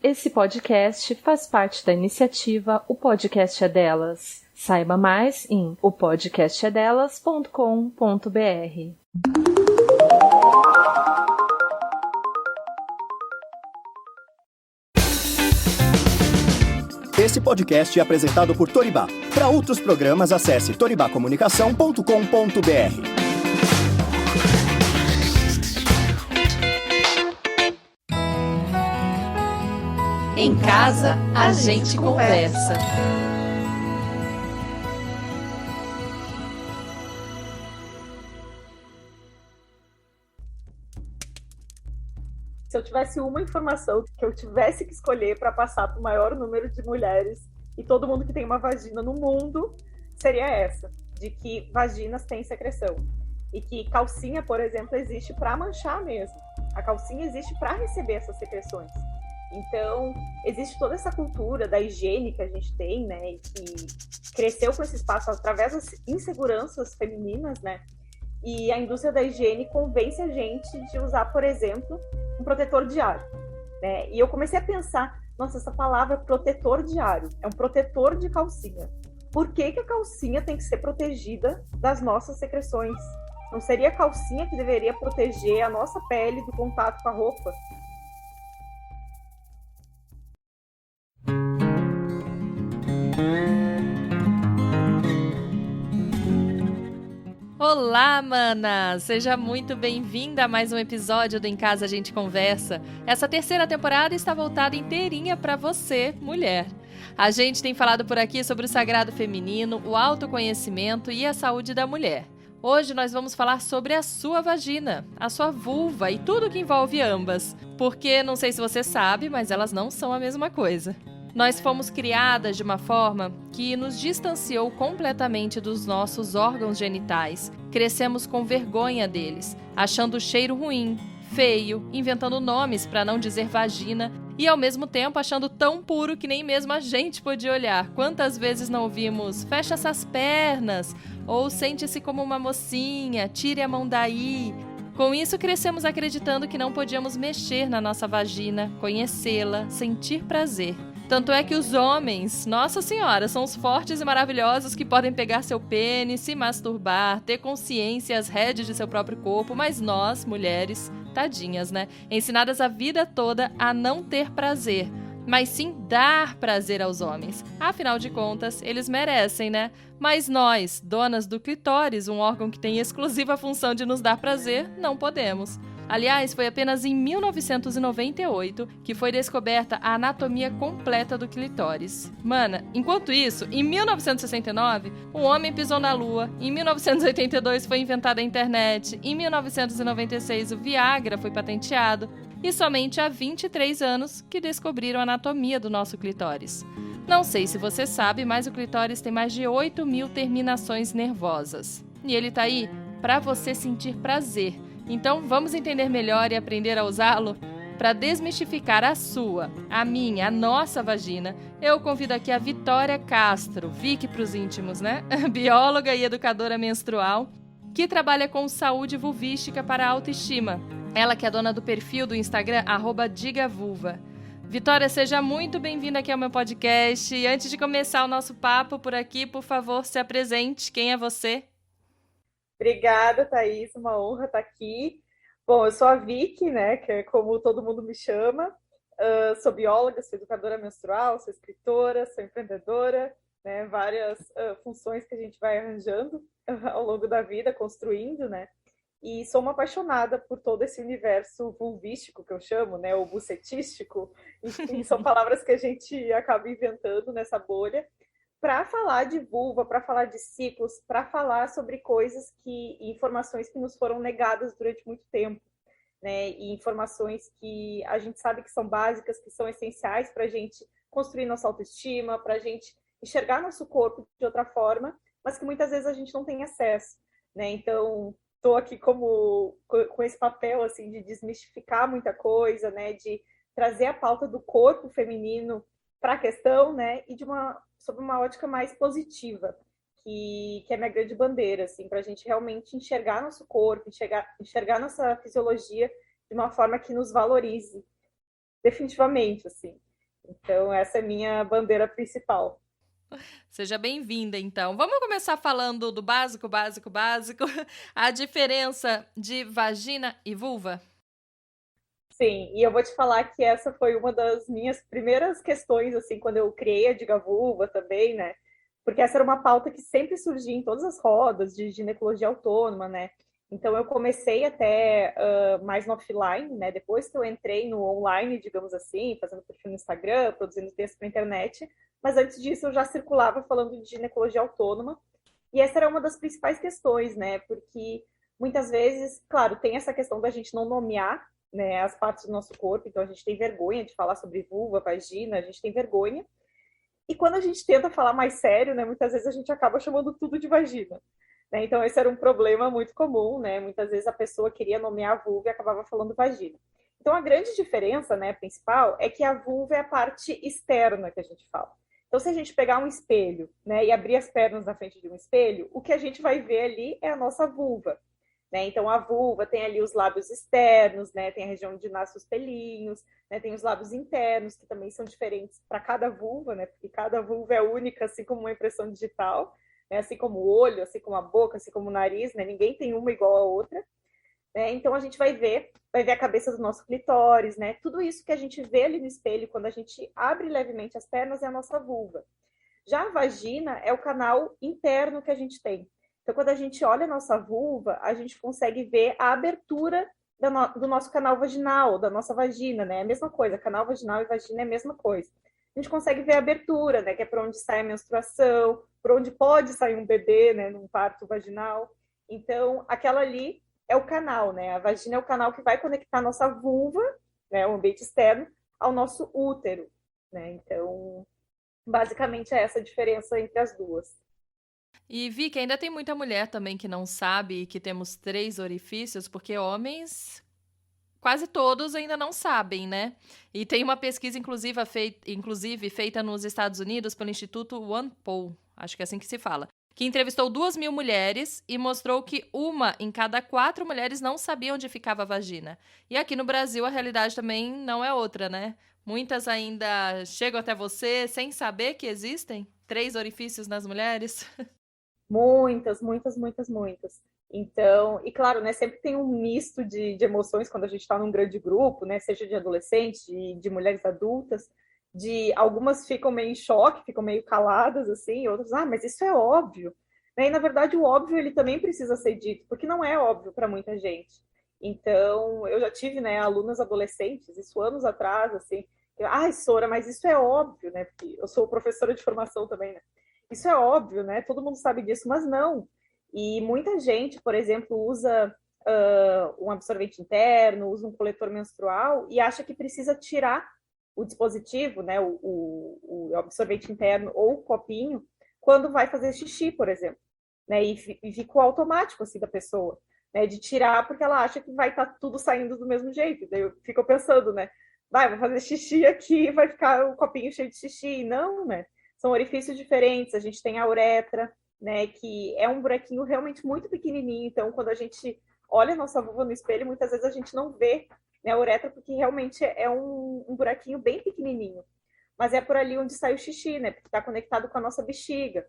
Esse podcast faz parte da iniciativa O Podcast é Delas. Saiba mais em opodcastedelas.com.br. Esse podcast é apresentado por Toribá. Para outros programas, acesse toribacomunicação.com.br. Em casa, a gente conversa. Se eu tivesse uma informação que eu tivesse que escolher para passar para o maior número de mulheres e todo mundo que tem uma vagina no mundo, seria essa, de que vaginas têm secreção. E que calcinha, por exemplo, existe para manchar mesmo. A calcinha existe para receber essas secreções. Então, existe toda essa cultura da higiene que a gente tem, né, e que cresceu com esse espaço através das inseguranças femininas, né, e a indústria da higiene convence a gente de usar, por exemplo, um protetor diário, né, e eu comecei a pensar, nossa, essa palavra protetor diário, é um protetor de calcinha. Por que que a calcinha tem que ser protegida das nossas secreções? Não seria a calcinha que deveria proteger a nossa pele do contato com a roupa? Olá, mana! Seja muito bem-vinda a mais um episódio do Em Casa a Gente Conversa. Essa terceira temporada está voltada inteirinha para você, mulher. A gente tem falado por aqui sobre o sagrado feminino, o autoconhecimento e a saúde da mulher. Hoje nós vamos falar sobre a sua vagina, a sua vulva e tudo que envolve ambas. Porque, não sei se você sabe, mas elas não são a mesma coisa. Nós fomos criadas de uma forma que nos distanciou completamente dos nossos órgãos genitais. Crescemos com vergonha deles, achando o cheiro ruim, feio, inventando nomes para não dizer vagina e, ao mesmo tempo, achando tão puro que nem mesmo a gente podia olhar. Quantas vezes não ouvimos "fecha essas pernas" ou "sente-se como uma mocinha, tire a mão daí"? Com isso, crescemos acreditando que não podíamos mexer na nossa vagina, conhecê-la, sentir prazer. Tanto é que os homens, nossa senhora, são os fortes e maravilhosos que podem pegar seu pênis, se masturbar, ter consciência e as rédeas de seu próprio corpo, mas nós, mulheres, tadinhas, né? Ensinadas a vida toda a não ter prazer, mas sim dar prazer aos homens. Afinal de contas, eles merecem, né? Mas nós, donas do clitóris, um órgão que tem exclusiva função de nos dar prazer, não podemos. Aliás, foi apenas em 1998 que foi descoberta a anatomia completa do clitóris. Mana, enquanto isso, em 1969, o homem pisou na Lua, em 1982 foi inventada a internet, em 1996 o Viagra foi patenteado, e somente há 23 anos que descobriram a anatomia do nosso clitóris. Não sei se você sabe, mas o clitóris tem mais de 8.000 terminações nervosas. E ele tá aí para você sentir prazer. Então, vamos entender melhor e aprender a usá-lo? Para desmistificar a sua, a minha, a nossa vagina, eu convido aqui a Vitória Castro, Vicky para os íntimos, né? Bióloga e educadora menstrual, que trabalha com saúde vulvística para a autoestima. Ela que é dona do perfil do Instagram, @digavulva. Vitória, seja muito bem-vinda aqui ao meu podcast. E antes de começar o nosso papo por aqui, por favor, se apresente. Quem é você? Obrigada, Thaís, uma honra estar aqui. Bom, eu sou a Vicky, né, que é como todo mundo me chama. Sou bióloga, sou educadora menstrual, sou escritora, sou empreendedora, né, várias funções que a gente vai arranjando ao longo da vida, construindo, né. E sou uma apaixonada por todo esse universo vulvístico que eu chamo, né, ou bucetístico. Enfim, são palavras que a gente acaba inventando nessa bolha, para falar de vulva, para falar de ciclos, para falar sobre coisas informações que nos foram negadas durante muito tempo, né? E informações que a gente sabe que são básicas, que são essenciais para a gente construir nossa autoestima, para a gente enxergar nosso corpo de outra forma, mas que muitas vezes a gente não tem acesso, né? Então, estou aqui com esse papel assim de desmistificar muita coisa, né? De trazer a pauta do corpo feminino para a questão, né? E sob uma ótica mais positiva, que é minha grande bandeira, assim, para a gente realmente enxergar nosso corpo, enxergar nossa fisiologia de uma forma que nos valorize, definitivamente, assim. Então, essa é minha bandeira principal. Seja bem-vinda, então. Vamos começar falando do básico, básico, básico. A diferença de vagina e vulva? Sim, e eu vou te falar que essa foi uma das minhas primeiras questões, assim, quando eu criei a Diga Vulva também, né? Porque essa era uma pauta que sempre surgia em todas as rodas de ginecologia autônoma, né? Então eu comecei até mais no offline, né? Depois que eu entrei no online, digamos assim, fazendo perfil no Instagram, produzindo texto para internet, mas antes disso eu já circulava falando de ginecologia autônoma, e essa era uma das principais questões, né? Porque muitas vezes, claro, tem essa questão da gente não nomear, né, as partes do nosso corpo, então a gente tem vergonha de falar sobre vulva, vagina, a gente tem vergonha. E quando a gente tenta falar mais sério, né, muitas vezes a gente acaba chamando tudo de vagina. Né? Então esse era um problema muito comum, né? Muitas vezes a pessoa queria nomear a vulva e acabava falando vagina. Então a grande diferença, né, principal, é que a vulva é a parte externa que a gente fala. Então, se a gente pegar um espelho, né, e abrir as pernas na frente de um espelho, o que a gente vai ver ali é a nossa vulva. Né? Então, a vulva tem ali os lábios externos, né? Tem a região onde nascem os pelinhos, né? Tem os lábios internos, que também são diferentes para cada vulva, né? Porque cada vulva é única, assim como uma impressão digital, né? Assim como o olho, assim como a boca, assim como o nariz, né? Ninguém tem uma igual a outra. Né? Então, a gente vai ver a cabeça do nosso clitóris, né? Tudo isso que a gente vê ali no espelho, quando a gente abre levemente as pernas, é a nossa vulva. Já a vagina é o canal interno que a gente tem. Então, quando a gente olha a nossa vulva, a gente consegue ver a abertura do nosso canal vaginal, da nossa vagina, né? É a mesma coisa, canal vaginal e vagina é a mesma coisa. A gente consegue ver a abertura, né? Que é por onde sai a menstruação, por onde pode sair um bebê, né? Num parto vaginal. Então, aquela ali é o canal, né? A vagina é o canal que vai conectar a nossa vulva, né? O ambiente externo, ao nosso útero, né? Então, basicamente é essa a diferença entre as duas. E vi que ainda tem muita mulher também que não sabe que temos 3 orifícios, porque homens quase todos ainda não sabem, né? E tem uma pesquisa inclusive feita nos Estados Unidos pelo Instituto OnePoll, acho que é assim que se fala, que entrevistou 2.000 mulheres e mostrou que 1 em cada 4 mulheres não sabia onde ficava a vagina. E aqui no Brasil a realidade também não é outra, né? Muitas ainda chegam até você sem saber que existem 3 orifícios nas mulheres. Muitas, muitas, muitas, muitas. Então, e claro, né, sempre tem um misto de emoções quando a gente está num grande grupo, né, seja de adolescentes, de mulheres adultas, de algumas ficam meio em choque, ficam meio caladas, assim, e outras, mas isso é óbvio. Né? E, na verdade, o óbvio, ele também precisa ser dito, porque não é óbvio para muita gente. Então, eu já tive, né, alunas adolescentes, isso anos atrás, assim, Sora, mas isso é óbvio, né, porque eu sou professora de formação também, né, isso é óbvio, né? Todo mundo sabe disso, mas não. E muita gente, por exemplo, usa um absorvente interno, usa um coletor menstrual e acha que precisa tirar o dispositivo, né? O absorvente interno ou o copinho, quando vai fazer xixi, por exemplo. Né? E fica o automático assim, da pessoa, né? De tirar porque ela acha que vai estar tudo saindo do mesmo jeito. Daí eu fico pensando, né? Vou fazer xixi aqui, vai ficar o copinho cheio de xixi. Não, né? São orifícios diferentes. A gente tem a uretra, né, que é um buraquinho realmente muito pequenininho. Então, quando a gente olha a nossa vulva no espelho, muitas vezes a gente não vê, né, a uretra, porque realmente é um buraquinho bem pequenininho. Mas é por ali onde sai o xixi, né, porque está conectado com a nossa bexiga.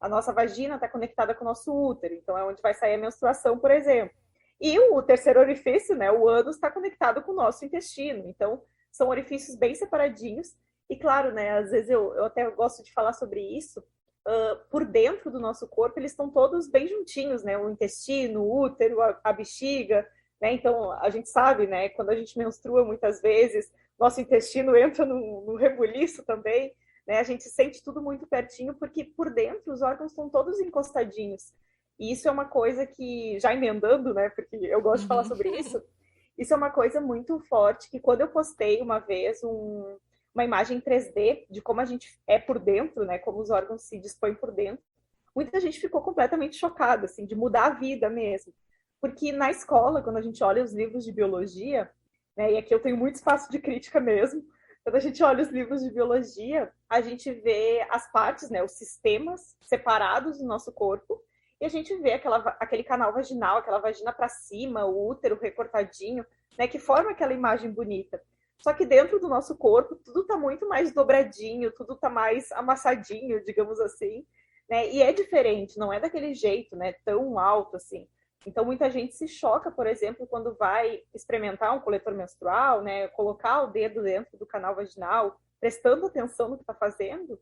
A nossa vagina está conectada com o nosso útero, então é onde vai sair a menstruação, por exemplo. E o terceiro orifício, né, o ânus, está conectado com o nosso intestino. Então, são orifícios bem separadinhos. E claro, né, às vezes eu até gosto de falar sobre isso, por dentro do nosso corpo, eles estão todos bem juntinhos, né, o intestino, o útero, a bexiga, né, então a gente sabe, né, quando a gente menstrua muitas vezes, nosso intestino entra no rebuliço também, né, a gente sente tudo muito pertinho, porque por dentro os órgãos estão todos encostadinhos, e isso é uma coisa que, já emendando, né, porque eu gosto de falar sobre isso é uma coisa muito forte, que quando eu postei uma vez uma imagem 3D de como a gente é por dentro, né? Como os órgãos se dispõem por dentro. Muita gente ficou completamente chocada, assim, de mudar a vida mesmo. Porque na escola, quando a gente olha os livros de biologia, né? E aqui eu tenho muito espaço de crítica mesmo. Quando a gente olha os livros de biologia, a gente vê as partes, né? Os sistemas separados do nosso corpo. E a gente vê aquele canal vaginal, aquela vagina para cima, o útero recortadinho, né? Que forma aquela imagem bonita. Só que dentro do nosso corpo, tudo está muito mais dobradinho, tudo está mais amassadinho, digamos assim, né? E é diferente, não é daquele jeito, né? Tão alto assim. Então, muita gente se choca, por exemplo, quando vai experimentar um coletor menstrual, né? Colocar o dedo dentro do canal vaginal, prestando atenção no que está fazendo,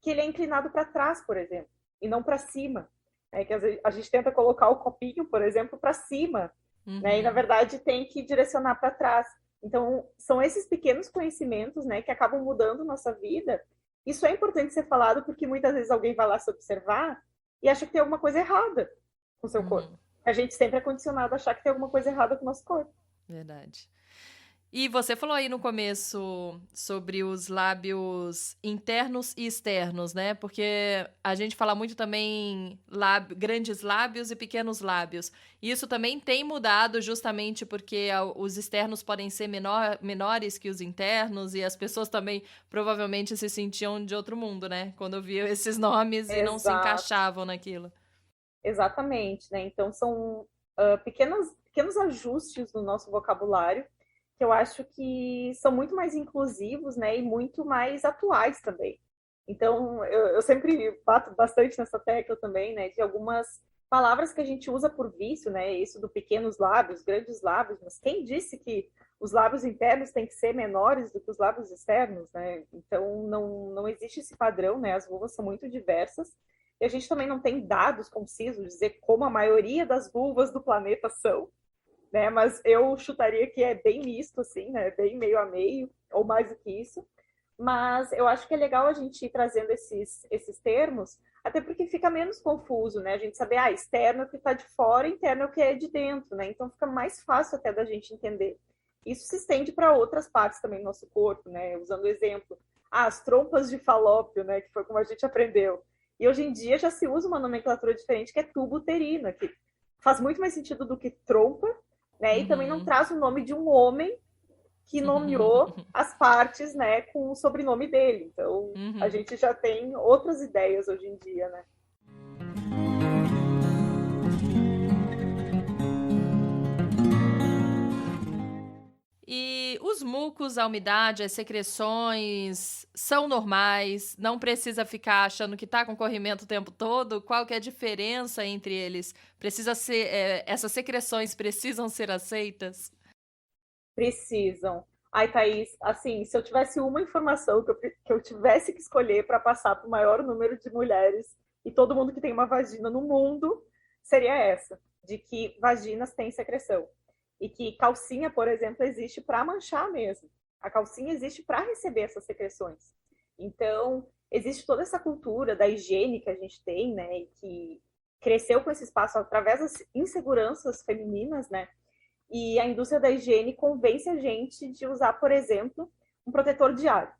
que ele é inclinado para trás, por exemplo, e não para cima. É que a gente tenta colocar o copinho, por exemplo, para cima, né? E, na verdade, tem que direcionar para trás. Então, são esses pequenos conhecimentos, né, que acabam mudando nossa vida. Isso é importante ser falado porque muitas vezes alguém vai lá se observar e acha que tem alguma coisa errada com o seu corpo. A gente sempre é condicionado a achar que tem alguma coisa errada com o nosso corpo. Verdade. E você falou aí no começo sobre os lábios internos e externos, né? Porque a gente fala muito também grandes lábios e pequenos lábios. Isso também tem mudado justamente porque os externos podem ser menores que os internos e as pessoas também provavelmente se sentiam de outro mundo, né? Quando viam esses nomes e não se encaixavam naquilo. Exatamente, né? Então são pequenos ajustes no nosso vocabulário que eu acho que são muito mais inclusivos, né, e muito mais atuais também. Então, eu sempre bato bastante nessa tecla também, né, de algumas palavras que a gente usa por vício, né, isso do pequenos lábios, grandes lábios, mas quem disse que os lábios internos têm que ser menores do que os lábios externos, né? Então, não existe esse padrão, né, as vulvas são muito diversas, e a gente também não tem dados concisos de dizer como a maioria das vulvas do planeta são, né? Mas eu chutaria que é bem misto, assim, né? Bem meio a meio, ou mais do que isso. Mas eu acho que é legal a gente ir trazendo esses termos, até porque fica menos confuso, né? A gente saber, externo é o que está de fora, interno é o que é de dentro, né? Então fica mais fácil até da gente entender. Isso se estende para outras partes também do nosso corpo, né? Usando o exemplo, as trompas de falópio, né? Que foi como a gente aprendeu. E hoje em dia já se usa uma nomenclatura diferente, que é tubo uterino, que faz muito mais sentido do que trompa, né? E também não traz o nome de um homem que nomeou as partes, né, com o sobrenome dele. Então, a gente já tem outras ideias hoje em dia, né? E os mucos, a umidade, as secreções são normais? Não precisa ficar achando que tá com corrimento o tempo todo? Qual que é a diferença entre eles? Precisa ser, essas secreções precisam ser aceitas? Precisam. Ai, Thaís, assim, se eu tivesse uma informação que eu tivesse que escolher para passar para o maior número de mulheres e todo mundo que tem uma vagina no mundo, seria essa, de que vaginas têm secreção. E que calcinha, por exemplo, existe para manchar mesmo. A calcinha existe para receber essas secreções. Então, existe toda essa cultura da higiene que a gente tem, né, e que cresceu com esse espaço através das inseguranças femininas, né? E a indústria da higiene convence a gente de usar, por exemplo, um protetor diário,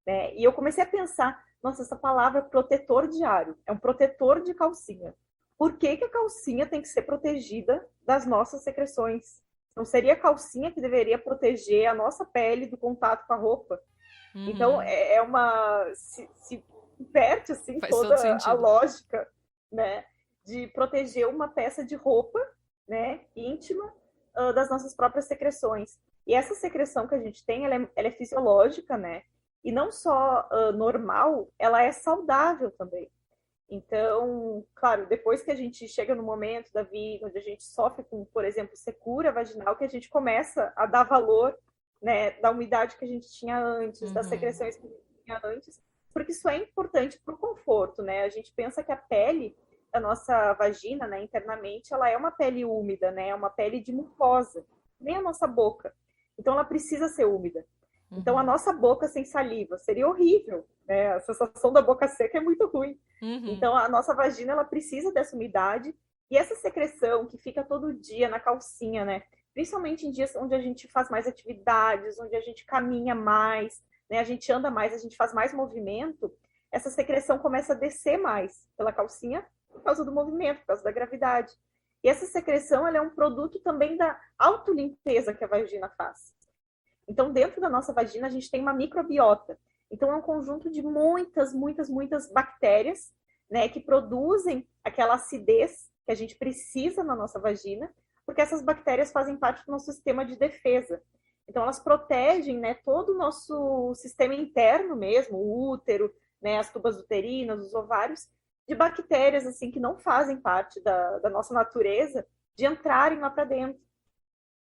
né? E eu comecei a pensar, nossa, essa palavra protetor diário é um protetor de calcinha. Por que a calcinha tem que ser protegida das nossas secreções? Não seria a calcinha que deveria proteger a nossa pele do contato com a roupa? Então, é uma... Se inverte, assim, Faz toda todo a lógica, né? De proteger uma peça de roupa, né, íntima, das nossas próprias secreções. E essa secreção que a gente tem, ela é fisiológica, né? E não só normal, ela é saudável também. Então, claro, depois que a gente chega no momento da vida onde a gente sofre com, por exemplo, secura vaginal, que a gente começa a dar valor, né, da umidade que a gente tinha antes, das secreções que a gente tinha antes, porque isso é importante para o conforto, né? A gente pensa que a pele da nossa vagina, né, internamente, ela é uma pele úmida, né? É uma pele de mucosa, nem a nossa boca. Então, ela precisa ser úmida. Então, a nossa boca sem saliva seria horrível, né? A sensação da boca seca é muito ruim. Então, a nossa vagina, ela precisa dessa umidade. E essa secreção que fica todo dia na calcinha, né? Principalmente em dias onde a gente faz mais atividades, onde a gente caminha mais, né? A gente anda mais, a gente faz mais movimento. Essa secreção começa a descer mais pela calcinha por causa do movimento, por causa da gravidade. E essa secreção, ela é um produto também da autolimpeza que a vagina faz. Então, dentro da nossa vagina, a gente tem uma microbiota. Então, é um conjunto de muitas bactérias, né, que produzem aquela acidez que a gente precisa na nossa vagina, porque essas bactérias fazem parte do nosso sistema de defesa. Então, elas protegem, né, todo o nosso sistema interno mesmo, o útero, né, as tubas uterinas, os ovários, de bactérias assim que não fazem parte da nossa natureza, de entrarem lá para dentro.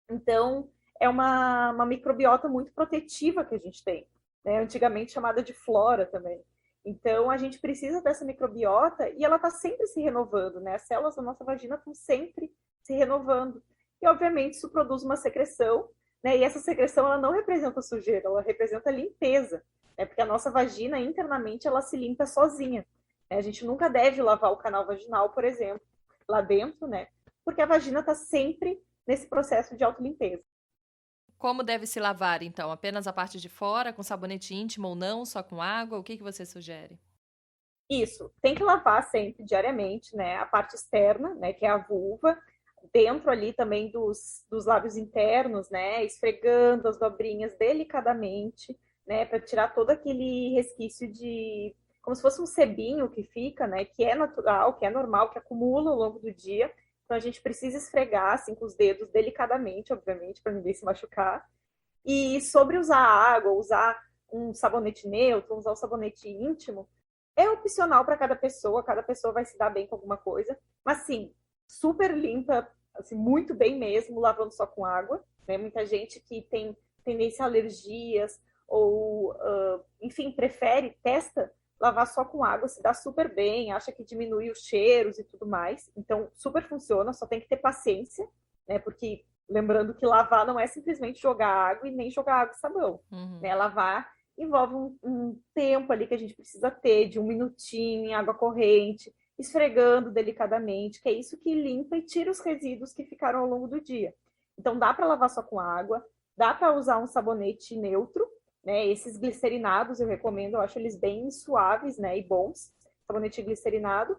Então, é uma microbiota muito protetiva que a gente tem, né? Antigamente chamada de flora também. Então, a gente precisa dessa microbiota e ela está sempre se renovando, né? As células da nossa vagina estão sempre se renovando. E, obviamente, isso produz uma secreção, né? E essa secreção, ela não representa sujeira, ela representa limpeza, né? Porque a nossa vagina, internamente, ela se limpa sozinha. Né? A gente nunca deve lavar o canal vaginal, por exemplo, lá dentro, né? Porque a vagina está sempre nesse processo de autolimpeza. Como deve se lavar, então? Apenas a parte de fora, com sabonete íntimo ou não, só com água? O que você sugere? Isso, tem que lavar sempre, diariamente, né? A parte externa, né? Que é a vulva, dentro ali também dos lábios internos, né? Esfregando as dobrinhas delicadamente, né? Para tirar todo aquele resquício de... como se fosse um sebinho que fica, né? Que é natural, que é normal, que acumula ao longo do dia. Então, a gente precisa esfregar, assim, com os dedos, delicadamente, obviamente, para ninguém se machucar. E sobre usar água, usar um sabonete neutro, usar um sabonete íntimo, é opcional para cada pessoa vai se dar bem com alguma coisa. Mas, sim, super limpa, assim, muito bem mesmo, lavando só com água. Né? Muita gente que tem tendência a alergias, ou, enfim, prefere, testa lavar só com água, se dá super bem, acha que diminui os cheiros e tudo mais. Então, super funciona, só tem que ter paciência, né? Porque, lembrando que lavar não é simplesmente jogar água e nem jogar água e sabão. Né? Lavar envolve um tempo ali que a gente precisa ter, de 1 minutinho em água corrente, esfregando delicadamente, que é isso que limpa e tira os resíduos que ficaram ao longo do dia. Então, dá para lavar só com água, dá para usar um sabonete neutro, né? Esses glicerinados eu recomendo, eu acho eles bem suaves, né, e bons, sabonete glicerinado.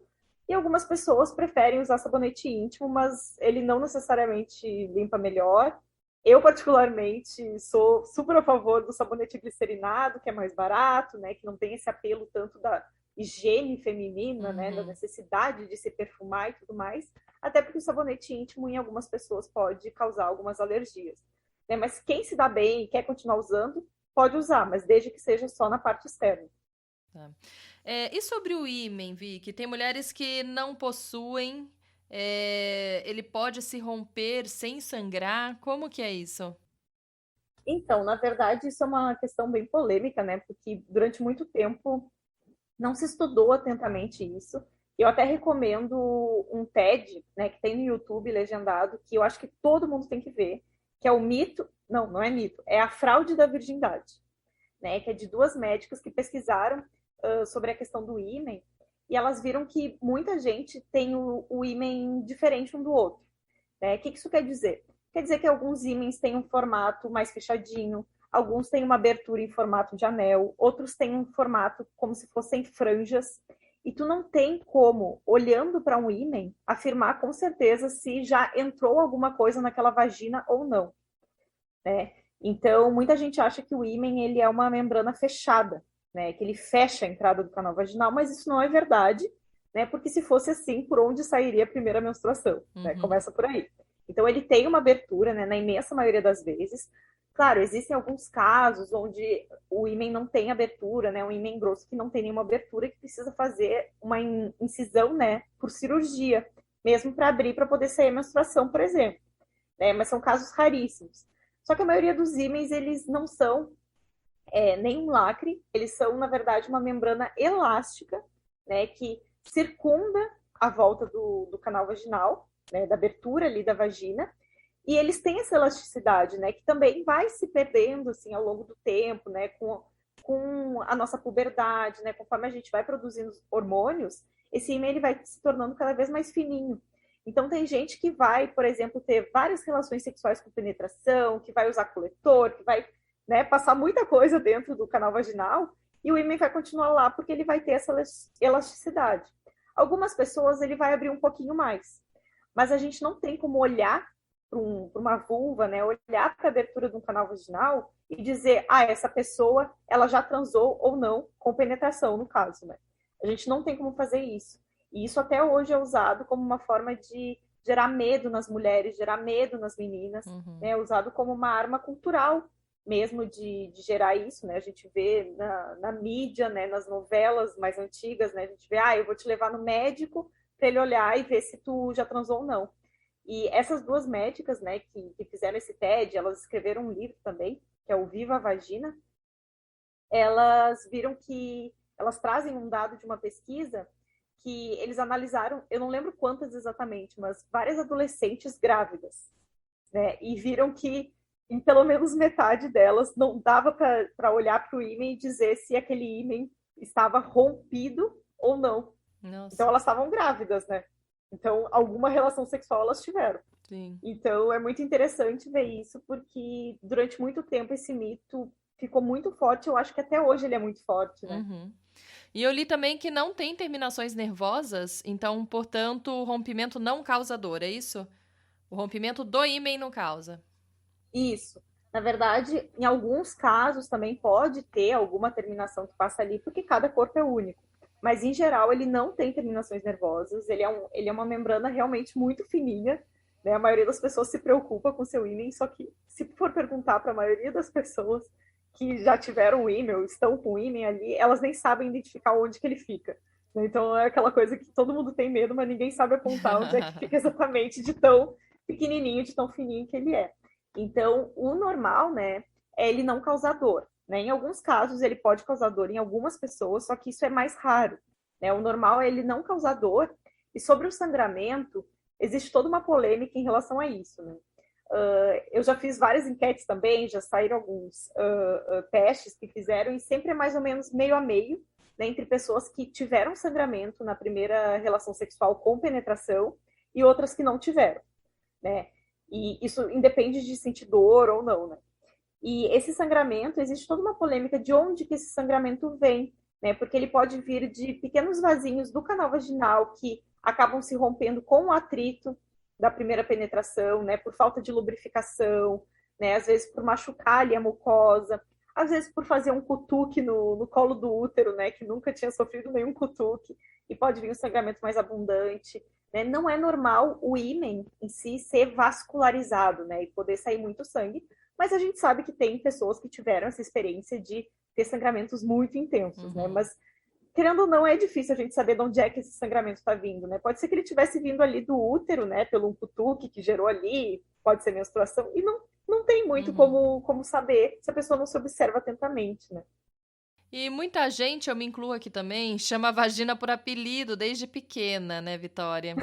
E algumas pessoas preferem usar sabonete íntimo, mas ele não necessariamente limpa melhor. Eu, particularmente, sou super a favor do sabonete glicerinado, que é mais barato, né, que não tem esse apelo tanto da higiene feminina, né, da necessidade de se perfumar e tudo mais, até porque o sabonete íntimo em algumas pessoas pode causar algumas alergias. Né? Mas quem se dá bem e quer continuar usando, pode usar, mas desde que seja só na parte externa. Tá. E sobre o ímen, Vicky? Tem mulheres que não possuem, ele pode se romper sem sangrar? Como que é isso? Então, na verdade, isso é uma questão bem polêmica, né? Porque durante muito tempo não se estudou atentamente isso. Eu até recomendo um TED, né, que tem no YouTube legendado, que eu acho que todo mundo tem que ver, que é o mito, não é mito, é a fraude da virgindade, né, que é de 2 médicas que pesquisaram sobre a questão do ímen, e elas viram que muita gente tem o ímen diferente um do outro. Né? O que isso quer dizer? Quer dizer que alguns ímens têm um formato mais fechadinho, alguns têm uma abertura em formato de anel, outros têm um formato como se fossem franjas, e tu não tem como, olhando para um ímen, afirmar com certeza se já entrou alguma coisa naquela vagina ou não. Né? Então, muita gente acha que o ímen ele é uma membrana fechada, né? Que ele fecha a entrada do canal vaginal, mas isso não é verdade, né? Porque se fosse assim, por onde sairia a primeira menstruação? Né? Começa por aí. Então, ele tem uma abertura, né? Na imensa maioria das vezes. Claro, existem alguns casos onde o ímen não tem abertura, né? Um ímen grosso que não tem nenhuma abertura, que precisa fazer uma incisão, né? Por cirurgia, mesmo para abrir, para poder sair a menstruação, por exemplo. Né? Mas são casos raríssimos. Só que a maioria dos ímens, eles não são nem um lacre, eles são, na verdade, uma membrana elástica, né? Que circunda a volta do canal vaginal, né? Da abertura ali da vagina. E eles têm essa elasticidade, né, que também vai se perdendo assim ao longo do tempo, né, com a nossa puberdade, né, conforme a gente vai produzindo hormônios, esse ímen ele vai se tornando cada vez mais fininho. Então tem gente que vai, por exemplo, ter várias relações sexuais com penetração, que vai usar coletor, que vai, né, passar muita coisa dentro do canal vaginal, e o ímen vai continuar lá porque ele vai ter essa elasticidade. Algumas pessoas ele vai abrir um pouquinho mais, mas a gente não tem como olhar para uma vulva, né, olhar para a abertura de um canal vaginal e dizer, essa pessoa, ela já transou ou não com penetração, no caso, né? A gente não tem como fazer isso. E isso até hoje é usado como uma forma de gerar medo nas mulheres, gerar medo nas meninas, né? Usado como uma arma cultural mesmo de gerar isso, né? A gente vê na mídia, né? Nas novelas mais antigas, né? A gente vê, eu vou te levar no médico para ele olhar e ver se tu já transou ou não. E essas duas médicas, né, que fizeram esse TED, elas escreveram um livro também, que é o Viva a Vagina. Elas viram que elas trazem um dado de uma pesquisa que eles analisaram, eu não lembro quantas exatamente, mas várias adolescentes grávidas, né? E viram que em pelo menos metade delas não dava para olhar para o ímen e dizer se aquele ímen estava rompido ou não. Nossa. Então elas estavam grávidas, né? Então alguma relação sexual elas tiveram. Sim. Então é muito interessante ver isso, porque durante muito tempo esse mito ficou muito forte. Eu acho que até hoje ele é muito forte, né? E eu li também que não tem terminações nervosas, então, portanto, o rompimento não causa dor, é isso? O rompimento do ímen não causa. Isso. Na verdade, em alguns casos também pode ter alguma terminação que passa ali, porque cada corpo é único. Mas, em geral, ele não tem terminações nervosas, ele é uma membrana realmente muito fininha, né? A maioria das pessoas se preocupa com seu ímen, só que se for perguntar para a maioria das pessoas que já tiveram o ímen ou estão com o ímen ali, elas nem sabem identificar onde que ele fica. Então é aquela coisa que todo mundo tem medo, mas ninguém sabe apontar onde é que fica exatamente, de tão pequenininho, de tão fininho que ele é. Então, o normal, né, é ele não causar dor, né? Em alguns casos, ele pode causar dor em algumas pessoas, só que isso é mais raro, né? O normal é ele não causar dor. E sobre o sangramento, existe toda uma polêmica em relação a isso, né? Eu já fiz várias enquetes também, já saíram alguns testes que fizeram, e sempre é mais ou menos meio a meio, né, entre pessoas que tiveram sangramento na primeira relação sexual com penetração e outras que não tiveram, né? E isso independe de sentir dor ou não, né? E esse sangramento, existe toda uma polêmica de onde que esse sangramento vem, né? Porque ele pode vir de pequenos vasinhos do canal vaginal que acabam se rompendo com o atrito da primeira penetração, né? Por falta de lubrificação, né? Às vezes por machucar ali a mucosa, às vezes por fazer um cutuque no colo do útero, né? Que nunca tinha sofrido nenhum cutuque, e pode vir um sangramento mais abundante. Né? Não é normal o ímen em si ser vascularizado, né? E poder sair muito sangue, mas a gente sabe que tem pessoas que tiveram essa experiência de ter sangramentos muito intensos, né? Mas, querendo ou não, é difícil a gente saber de onde é que esse sangramento está vindo, né? Pode ser que ele tivesse vindo ali do útero, né? Pelo um cutuque que gerou ali, pode ser menstruação, e não tem muito como saber se a pessoa não se observa atentamente, né? E muita gente, eu me incluo aqui também, chama a vagina por apelido desde pequena, né, Vitória?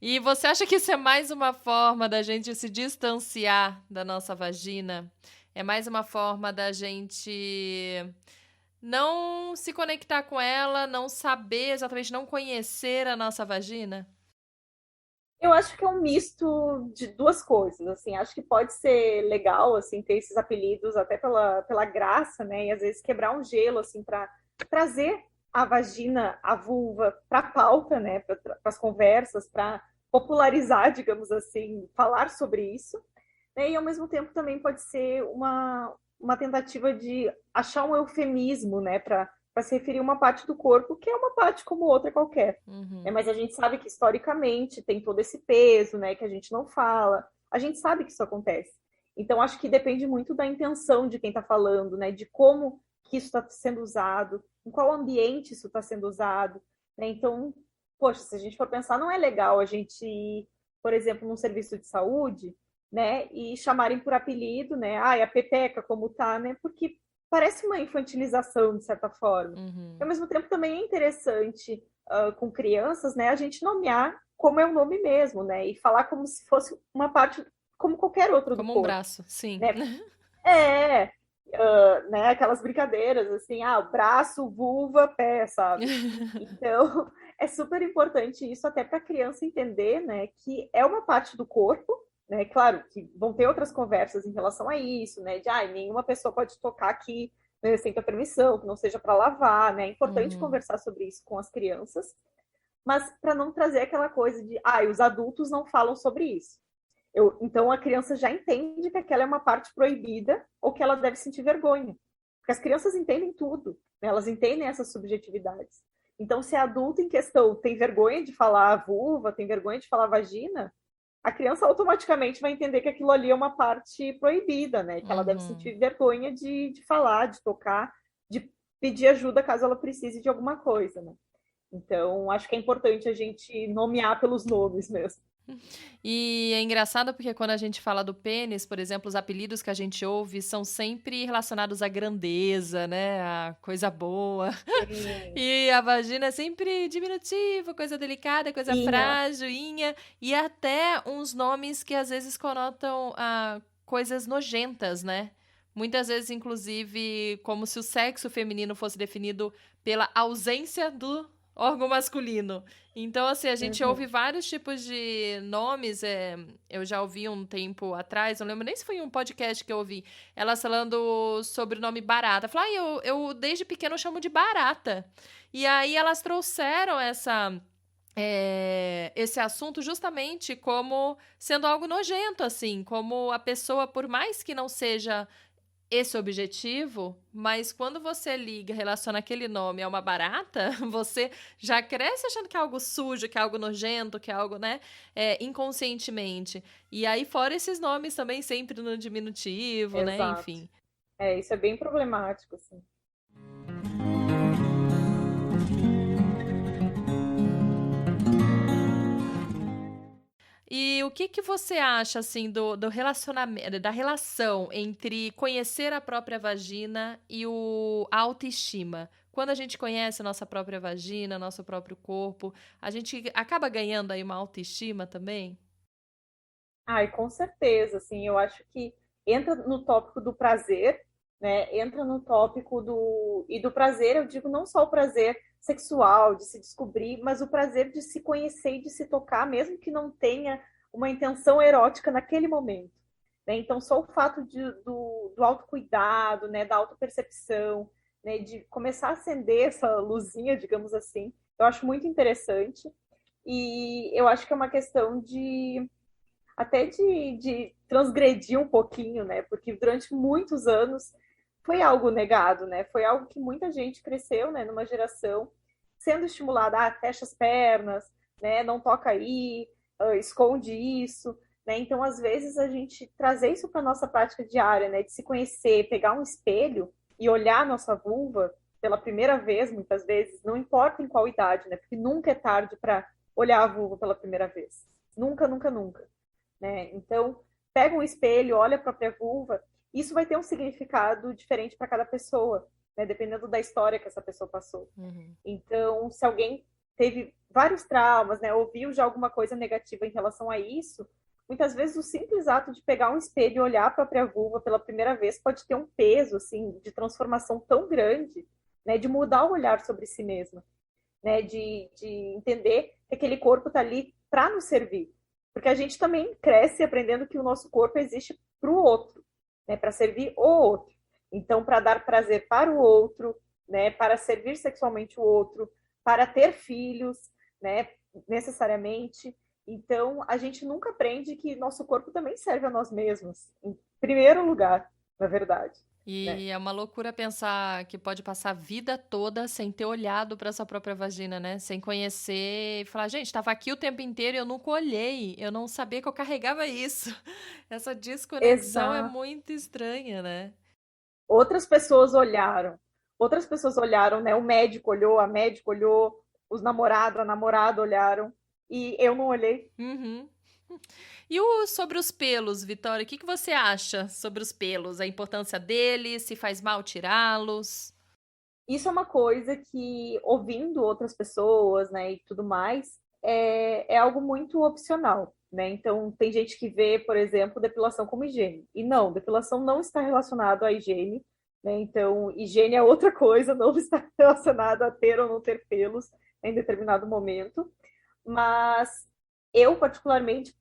E você acha que isso é mais uma forma da gente se distanciar da nossa vagina? É mais uma forma da gente não se conectar com ela, não saber exatamente, não conhecer a nossa vagina? Eu acho que é um misto de duas coisas, assim, acho que pode ser legal, assim, ter esses apelidos até pela graça, né, e às vezes quebrar um gelo, assim, para trazer a vagina, a vulva para a pauta, né, para as conversas, para popularizar, digamos assim, falar sobre isso, né, e ao mesmo tempo também pode ser uma tentativa de achar um eufemismo, né, para se referir a uma parte do corpo que é uma parte como outra qualquer. Mas a gente sabe que historicamente tem todo esse peso, né, que a gente não fala. A gente sabe que isso acontece. Então acho que depende muito da intenção de quem está falando, né, de como que isso está sendo usado, em qual ambiente isso está sendo usado. Né? Então, poxa, se a gente for pensar, não é legal a gente ir, por exemplo, num serviço de saúde, né, e chamarem por apelido, né, a pepeca como tá, né, porque parece uma infantilização, de certa forma. Ao mesmo tempo, também é interessante, com crianças, né, a gente nomear como é o nome mesmo, né, e falar como se fosse uma parte, como qualquer outro do corpo. Como um braço, sim. Né? Né, aquelas brincadeiras, assim, braço, vulva, pé, sabe? Então, é super importante isso até para a criança entender, né, que é uma parte do corpo, né? Claro que vão ter outras conversas em relação a isso, né? De nenhuma pessoa pode tocar aqui, né, sem ter permissão, que não seja para lavar, né? É importante conversar sobre isso com as crianças, mas para não trazer aquela coisa de os adultos não falam sobre isso. Então a criança já entende que aquela é uma parte proibida ou que ela deve sentir vergonha. Porque as crianças entendem tudo, né? Elas entendem essas subjetividades. Então, se a adulta em questão tem vergonha de falar vulva, tem vergonha de falar vagina, a criança automaticamente vai entender que aquilo ali é uma parte proibida, né? Que ela deve sentir vergonha de falar, de tocar, de pedir ajuda caso ela precise de alguma coisa, né? Então, acho que é importante a gente nomear pelos nomes mesmo. E é engraçado porque quando a gente fala do pênis, por exemplo, os apelidos que a gente ouve são sempre relacionados à grandeza, né? A coisa boa. Sim. E a vagina é sempre diminutiva, coisa delicada, coisa Inha. frágil, inha. E até uns nomes que às vezes conotam coisas nojentas, né? Muitas vezes, inclusive, como se o sexo feminino fosse definido pela ausência do órgão masculino. Então, assim, a gente ouve vários tipos de nomes. Eu já ouvi um tempo atrás, não lembro nem se foi um podcast que eu ouvi, elas falando sobre o nome barata. Falaram, eu desde pequeno chamo de barata. E aí elas trouxeram esse assunto justamente como sendo algo nojento, assim, como a pessoa, por mais que não seja esse objetivo, mas quando você liga, relaciona aquele nome a uma barata, você já cresce achando que é algo sujo, que é algo nojento, que é algo, né, inconscientemente. E aí, fora esses nomes também sempre no diminutivo, né, Exato. enfim. Isso é bem problemático, assim. E o que você acha, assim, do relacionamento, da relação entre conhecer a própria vagina e a autoestima? Quando a gente conhece a nossa própria vagina, nosso próprio corpo, a gente acaba ganhando aí uma autoestima também? Ai, com certeza, assim, eu acho que entra no tópico do prazer, né? Entra no tópico do prazer, eu digo não só o prazer sexual, de se descobrir, mas o prazer de se conhecer e de se tocar, mesmo que não tenha uma intenção erótica naquele momento, né? Então, só o fato do autocuidado, né? Da autopercepção, né? De começar a acender essa luzinha, digamos assim, eu acho muito interessante. E eu acho que é uma questão até de transgredir um pouquinho, né? Porque durante muitos anos foi algo negado, né? Foi algo que muita gente cresceu, né? Numa geração sendo estimulada, fecha as pernas, né? Não toca aí, esconde isso, né? Então, às vezes, a gente trazer isso para nossa prática diária, né? De se conhecer, pegar um espelho e olhar a nossa vulva pela primeira vez, muitas vezes, não importa em qual idade, né? Porque nunca é tarde para olhar a vulva pela primeira vez. Nunca, nunca, nunca. Né? Então, pega um espelho, olha a própria vulva, isso vai ter um significado diferente para cada pessoa, né? Dependendo da história que essa pessoa passou. Então, se alguém teve vários traumas, né? Ouviu já alguma coisa negativa em relação a isso, muitas vezes o simples ato de pegar um espelho e olhar a própria vulva pela primeira vez pode ter um peso, assim, de transformação tão grande, né? De mudar o olhar sobre si mesma, né? De entender que aquele corpo está ali para nos servir. Porque a gente também cresce aprendendo que o nosso corpo existe para o outro, né? Para servir o outro. Então, para dar prazer para o outro, né? Para servir sexualmente o outro, para ter filhos, né? Necessariamente. Então, a gente nunca aprende que nosso corpo também serve a nós mesmos, em primeiro lugar, na verdade. E é uma loucura pensar que pode passar a vida toda sem ter olhado para sua própria vagina, né? Sem conhecer e falar, gente, estava aqui o tempo inteiro e eu nunca olhei, eu não sabia que eu carregava isso. Essa desconexão é Exato. muito estranha, né? Outras pessoas olharam, né? O médico olhou, a médica olhou, os namorados, a namorada olharam, e eu não olhei. E sobre os pelos, Vitória, o que você acha sobre os pelos? A importância deles, se faz mal tirá-los? Isso é uma coisa que, ouvindo outras pessoas, né, e tudo mais, é algo muito opcional, né? Então, tem gente que vê, por exemplo, depilação como higiene. E não, depilação não está relacionado à higiene, né? Então, higiene é outra coisa, não está relacionado a ter ou não ter pelos em determinado momento. Mas eu, particularmente,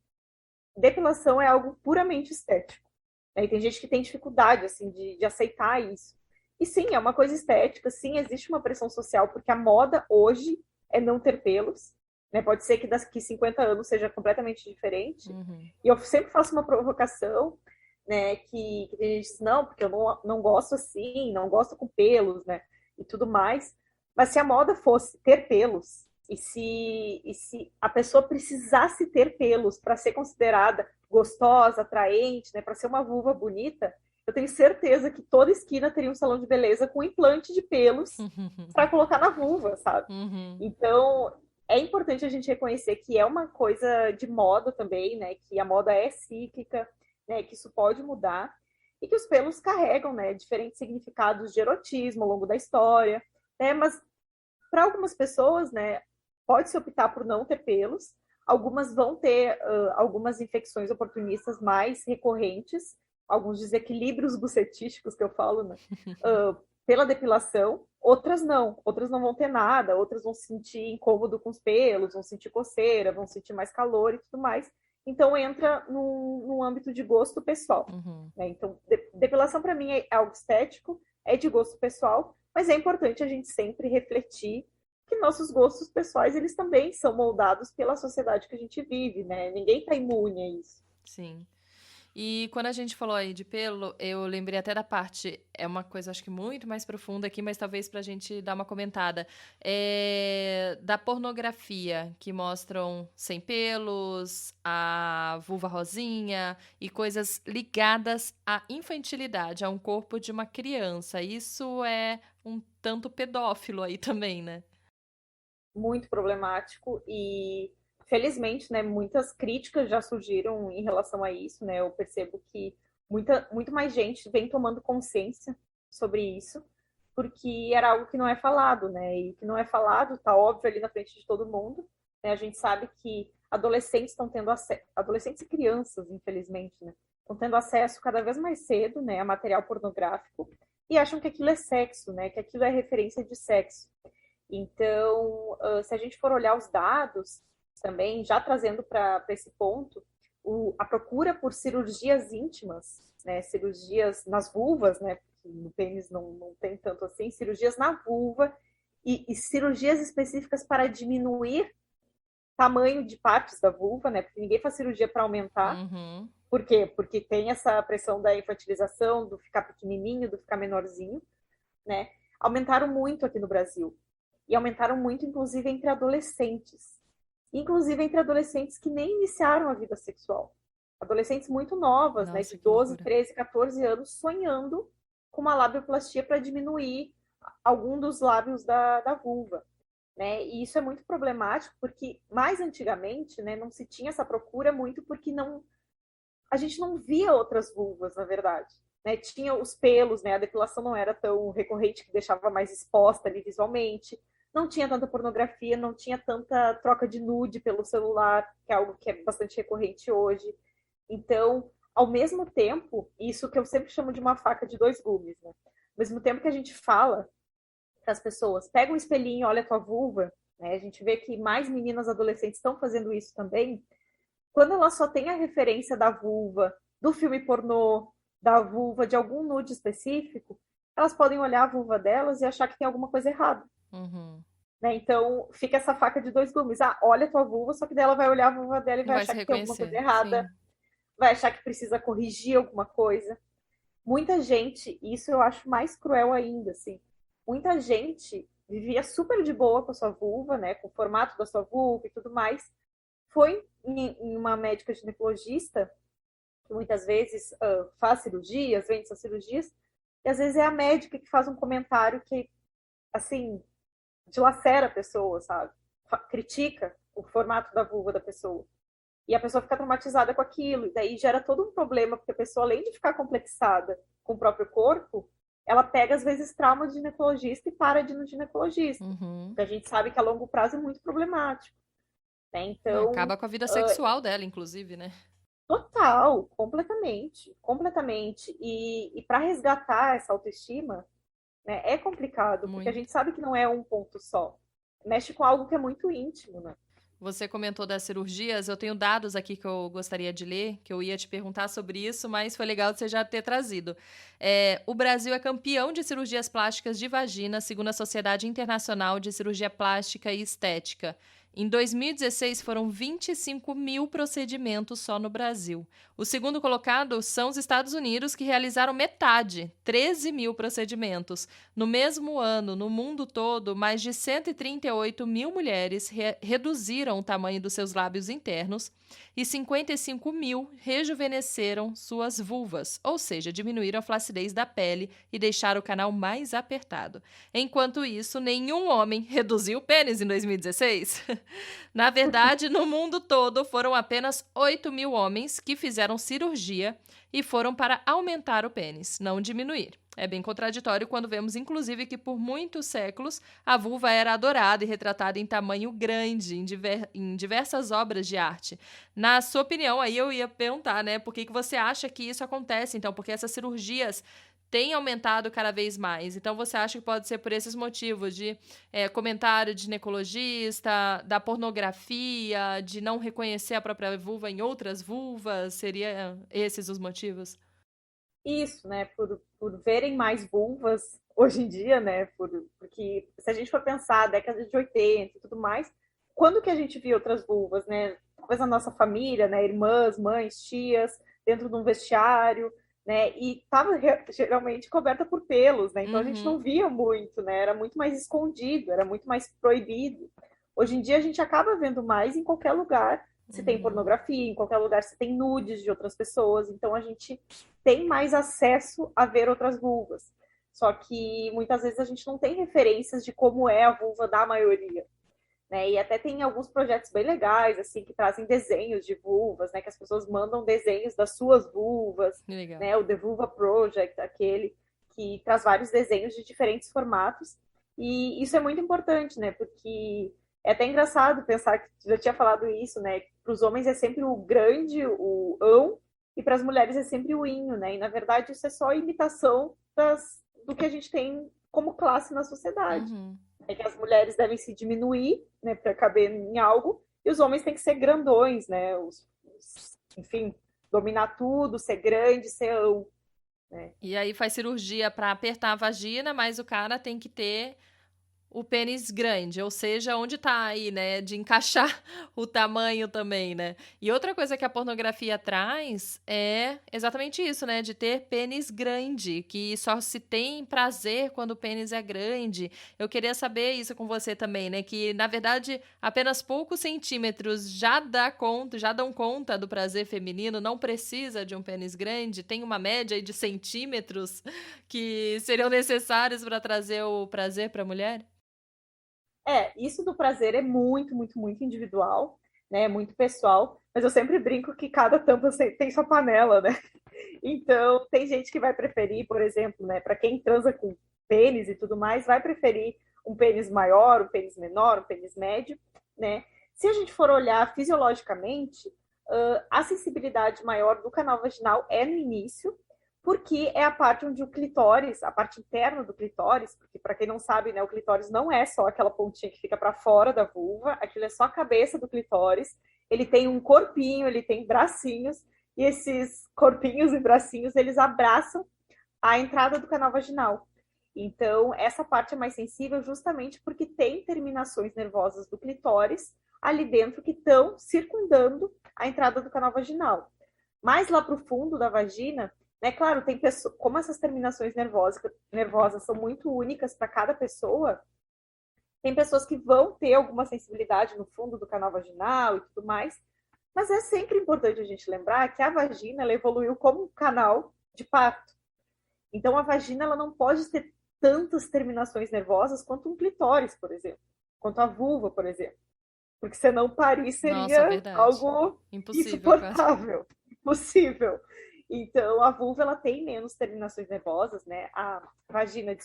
depilação é algo puramente estético, né? E tem gente que tem dificuldade, assim, de aceitar isso. E sim, é uma coisa estética, sim, existe uma pressão social, porque a moda hoje é não ter pelos, né? Pode ser que daqui 50 anos seja completamente diferente. E eu sempre faço uma provocação, né? Que a gente diz, não, porque eu não gosto assim, não gosto com pelos, né? E tudo mais. Mas se a moda fosse ter pelos, e se a pessoa precisasse ter pelos para ser considerada gostosa, atraente, né, para ser uma vulva bonita, eu tenho certeza que toda esquina teria um salão de beleza com implante de pelos para colocar na vulva, sabe? Então, é importante a gente reconhecer que é uma coisa de moda também, né? Que a moda é cíclica, né? Que isso pode mudar e que os pelos carregam, né? Diferentes significados de erotismo ao longo da história, né? Mas para algumas pessoas, né? Pode-se optar por não ter pelos. Algumas vão ter algumas infecções oportunistas mais recorrentes, alguns desequilíbrios bucetísticos que eu falo, né? Pela depilação, outras não vão ter nada, outras vão se sentir incômodo com os pelos, vão sentir coceira, vão sentir mais calor e tudo mais. Então entra num âmbito de gosto pessoal. Né? Então, depilação para mim é algo estético, é de gosto pessoal, mas é importante a gente sempre refletir que nossos gostos pessoais, eles também são moldados pela sociedade que a gente vive, né? Ninguém está imune a isso. Sim. E quando a gente falou aí de pelo, eu lembrei até da parte, é uma coisa acho que muito mais profunda aqui, mas talvez pra gente dar uma comentada, da pornografia, que mostram sem pelos, a vulva rosinha e coisas ligadas à infantilidade, a um corpo de uma criança. Isso é um tanto pedófilo aí também, né? Muito problemático e felizmente, né, muitas críticas já surgiram em relação a isso, né? Eu percebo que muito mais gente vem tomando consciência sobre isso, porque era algo que não é falado, né? E que não é falado, tá óbvio ali na frente de todo mundo, né? A gente sabe que adolescentes estão tendo acesso, adolescentes e crianças, infelizmente, né? Estão tendo acesso cada vez mais cedo, né, a material pornográfico e acham que aquilo é sexo, né? Que aquilo é referência de sexo. Então, se a gente for olhar os dados também, já trazendo para esse ponto, a procura por cirurgias íntimas, né, cirurgias nas vulvas, né, no pênis não tem tanto assim, cirurgias na vulva e cirurgias específicas para diminuir tamanho de partes da vulva, né, porque ninguém faz cirurgia para aumentar. Por quê? Porque tem essa pressão da infantilização, do ficar pequenininho, do ficar menorzinho, né? Aumentaram muito aqui no Brasil. E aumentaram muito, inclusive, entre adolescentes. Inclusive entre adolescentes que nem iniciaram a vida sexual. Adolescentes muito novas, né, de 12, 13, 14 anos, sonhando com uma labioplastia para diminuir algum dos lábios da vulva. Né? E isso é muito problemático, porque mais antigamente, né, não se tinha essa procura muito, porque a gente não via outras vulvas, na verdade. Né? Tinha os pelos, né? A depilação não era tão recorrente, que deixava mais exposta ali visualmente. Não tinha tanta pornografia, não tinha tanta troca de nude pelo celular, que é algo que é bastante recorrente hoje. Então, ao mesmo tempo, isso que eu sempre chamo de uma faca de dois gumes, né? Ao mesmo tempo que a gente fala para as pessoas, pega um espelhinho, olha a tua vulva, né? A gente vê que mais meninas adolescentes estão fazendo isso também. Quando ela só tem a referência da vulva, do filme pornô, da vulva, de algum nude específico, elas podem olhar a vulva delas e achar que tem alguma coisa errada. Né? Então, fica essa faca de dois gumes. Olha a tua vulva, só que daí ela vai olhar a vulva dela e vai achar que tem alguma coisa errada. Sim. Vai achar que precisa corrigir alguma coisa. Muita gente, e isso eu acho mais cruel ainda, assim, muita gente vivia super de boa com a sua vulva, né, com o formato da sua vulva e tudo mais, foi em uma médica ginecologista, que muitas vezes faz cirurgias, vende essas cirurgias, e às vezes é a médica que faz um comentário que, assim, dilacera a pessoa, sabe? Critica o formato da vulva da pessoa. E a pessoa fica traumatizada com aquilo, e daí gera todo um problema, porque a pessoa, além de ficar complexada com o próprio corpo, ela pega, às vezes, trauma de ginecologista e para de ir no ginecologista. Porque a gente sabe que a longo prazo é muito problemático. Né? Então, acaba com a vida sexual dela, inclusive, né? Total, completamente. Completamente. E para resgatar essa autoestima, né, é complicado, porque a gente sabe que não é um ponto só. Mexe com algo que é muito íntimo, né? Você comentou das cirurgias, eu tenho dados aqui que eu gostaria de ler, que eu ia te perguntar sobre isso, mas foi legal você já ter trazido. O Brasil é campeão de cirurgias plásticas de vagina, segundo a Sociedade Internacional de Cirurgia Plástica e Estética. Em 2016, foram 25 mil procedimentos só no Brasil. O segundo colocado são os Estados Unidos, que realizaram metade, 13 mil procedimentos. No mesmo ano, no mundo todo, mais de 138 mil mulheres reduziram o tamanho dos seus lábios internos e 55 mil rejuvenesceram suas vulvas, ou seja, diminuíram a flacidez da pele e deixaram o canal mais apertado. Enquanto isso, nenhum homem reduziu o pênis em 2016. Na verdade, no mundo todo, foram apenas 8 mil homens que fizeram cirurgia e foram para aumentar o pênis, não diminuir. É bem contraditório quando vemos, inclusive, que por muitos séculos a vulva era adorada e retratada em tamanho grande em diversas obras de arte. Na sua opinião, aí eu ia perguntar, né, por que você acha que isso acontece, então? Porque essas cirurgias têm aumentado cada vez mais. Então, você acha que pode ser por esses motivos de comentário de ginecologista, da pornografia, de não reconhecer a própria vulva em outras vulvas? Seria esses os motivos? Isso, né? Por verem mais vulvas hoje em dia, né? Porque se a gente for pensar, década de 80 e tudo mais, quando que a gente viu outras vulvas, né? Talvez a nossa família, né? Irmãs, mães, tias, dentro de um vestiário, né? E estava geralmente coberta por pelos, né? Então a gente não via muito, né? Era muito mais escondido, era muito mais proibido. Hoje em dia a gente acaba vendo mais em qualquer lugar. Se tem pornografia, em qualquer lugar se tem nudes de outras pessoas. Então a gente tem mais acesso a ver outras vulvas. Só que muitas vezes a gente não tem referências de como é a vulva da maioria. Né? E até tem alguns projetos bem legais, assim, que trazem desenhos de vulvas, né? Que as pessoas mandam desenhos das suas vulvas, né? O The Vulva Project, aquele que traz vários desenhos de diferentes formatos. E isso é muito importante, né? Porque é até engraçado pensar que já tinha falado isso, né? Para os homens é sempre o grande, o ão, e para as mulheres é sempre o inho, né? E na verdade isso é só imitação do que a gente tem como classe na sociedade. É que as mulheres devem se diminuir, né, para caber em algo, e os homens têm que ser grandões, né? Enfim, dominar tudo, ser grande, ser ão. Né? E aí faz cirurgia para apertar a vagina, mas o cara tem que ter o pênis grande, ou seja, onde tá aí, né, de encaixar o tamanho também, né? E outra coisa que a pornografia traz é exatamente isso, né, de ter pênis grande, que só se tem prazer quando o pênis é grande. Eu queria saber isso com você também, né, que na verdade apenas poucos centímetros já dão conta do prazer feminino, não precisa de um pênis grande, tem uma média aí de centímetros que seriam necessários para trazer o prazer para a mulher? Isso do prazer é muito, muito, muito individual, né? Muito pessoal, mas eu sempre brinco que cada tampa tem sua panela, né? Então, tem gente que vai preferir, por exemplo, né, para quem transa com pênis e tudo mais, vai preferir um pênis maior, um pênis menor, um pênis médio, né? Se a gente for olhar fisiologicamente, a sensibilidade maior do canal vaginal é no início, porque é a parte onde o clitóris, a parte interna do clitóris, porque para quem não sabe, né, o clitóris não é só aquela pontinha que fica para fora da vulva, aquilo é só a cabeça do clitóris, ele tem um corpinho, ele tem bracinhos, e esses corpinhos e bracinhos, eles abraçam a entrada do canal vaginal. Então, essa parte é mais sensível justamente porque tem terminações nervosas do clitóris ali dentro que estão circundando a entrada do canal vaginal. Mais lá para o fundo da vagina, né, claro, tem pessoas, como essas terminações nervosas são muito únicas para cada pessoa, tem pessoas que vão ter alguma sensibilidade no fundo do canal vaginal e tudo mais, mas é sempre importante a gente lembrar que a vagina ela evoluiu como um canal de parto. Então a vagina ela não pode ter tantas terminações nervosas quanto um clitóris, por exemplo, quanto a vulva, por exemplo. Porque senão parir seria algo impossível, insuportável, impossível. Então, a vulva ela tem menos terminações nervosas, né? A vagina